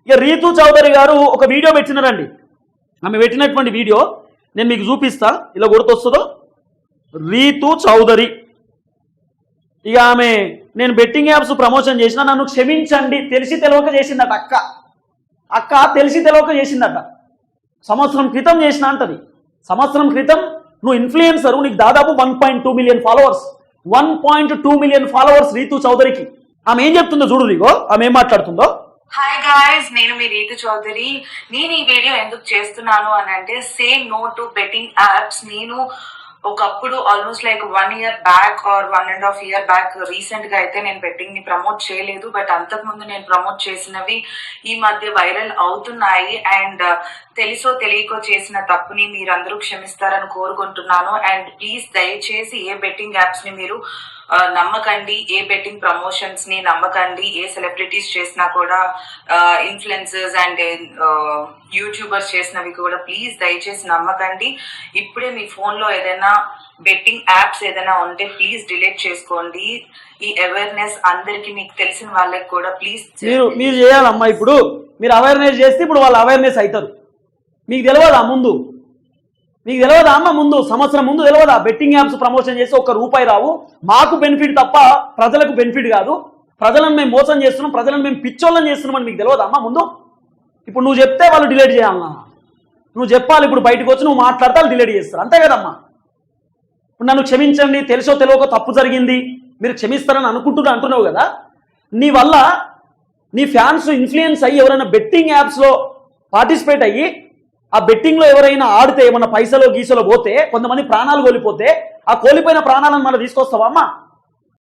ఇక రీతూ చౌదరి గారు ఒక వీడియో పెట్టినారండి. ఆమె పెట్టినటువంటి వీడియో నేను మీకు చూపిస్తా, ఇలా గుర్తొస్తుందో. రీతూ చౌదరి, ఇక ఆమె నేను బెట్టింగ్ యాప్స్ ప్రమోషన్ చేసిన, నన్ను క్షమించండి, తెలిసి తెలియక చేసిందట. అక్క తెలిసి తెలియక చేసిందట. సంవత్సరం క్రితం చేసిన అంటది. సంవత్సరం క్రితం నువ్వు ఇన్ఫ్లుయెన్సర్, నీకు దాదాపు 1.2 million followers. 1.2 million followers Ritu చౌదరికి. ఆమె ఏం చెప్తుందో చూడు, నీగో ఆమె ఏం మాట్లాడుతుందో. హాయ్ గాయ్స్, నేను మీ రీతు చౌదరి. నేను ఈ వీడియో ఎందుకు చేస్తున్నాను అని అంటే, say no to betting apps. నేను ఒకప్పుడు almost like 1 year back or 1.5 year back recent గా అయితే నేను బెట్టింగ్ ని ప్రమోట్ చేయలేదు. బట్ అంతకుముందు నేను ప్రమోట్ చేసినవి ఈ మధ్య వైరల్ అవుతున్నాయి. అండ్ తెలుసో తెలియకో చేసిన తప్పుని మీరందరూ క్షమిస్తారని కోరుకుంటున్నాను. అండ్ ప్లీజ్ దయచేసి ఏ బెట్టింగ్ యాప్స్ ని మీరు నమ్మకండి, ఏ బెట్టింగ్ ప్రమోషన్స్ ని నమ్మకండి. ఏ సెలబ్రిటీస్ చేసినా కూడా, ఇన్ఫ్లుయెన్సర్స్ అండ్ యూట్యూబర్స్ చేసినవి కూడా ప్లీజ్ దయచేసి నమ్మకండి. ఇప్పుడే మీ ఫోన్ లో ఏదైనా బెట్టింగ్ యాప్స్ ఏదైనా ఉంటే ప్లీజ్ డిలీట్ చేసుకోండి. ఈ అవేర్నెస్ అందరికి, మీకు తెలిసిన వాళ్ళకి కూడా ప్లీజ్ మీరు చేయాలమ్మా. ఇప్పుడు మీరు అవేర్నెస్ చేస్తే ఇప్పుడు వాళ్ళు అవేర్నెస్ అవుతారు. మీకు తెలియదా ముందు? మీకు తెలియదా అమ్మ ముందు? సంవత్సరం ముందు తెలియదా? బెట్టింగ్ యాప్స్ ప్రమోషన్ చేసి ₹1 రావు, మాకు బెనిఫిట్ తప్ప ప్రజలకు బెనిఫిట్ కాదు, ప్రజలను మేము మోసం చేస్తున్నాం, ప్రజలను మేము పిచ్చోళ్ళని చేస్తున్నామని మీకు తెలియదా అమ్మ ముందు? ఇప్పుడు నువ్వు చెప్తే వాళ్ళు డిలీట్ చేయాలన్నా, నువ్వు చెప్పాలి. ఇప్పుడు బయటకు వచ్చి నువ్వు మాట్లాడితే వాళ్ళు డిలీట్ చేస్తారు, అంతే కదమ్మా? ఇప్పుడు నన్ను క్షమించండి, తెలుసో తెలియకో తప్పు జరిగింది, మీరు క్షమిస్తారని అంటున్నావు కదా. నీ వల్ల నీ ఫ్యాన్స్ ఇన్ఫ్లుయెన్స్ అయ్యి ఎవరైనా బెట్టింగ్ యాప్స్లో పార్టిసిపేట్ అయ్యి ఆ బెట్టింగ్లో ఎవరైనా ఆడితే ఏమన్నా పైసలో గీసలో పోతే, కొంతమంది ప్రాణాలు కోల్పోతే, ఆ కోల్పోయిన ప్రాణాలను మనం తీసుకొస్తావా అమ్మా?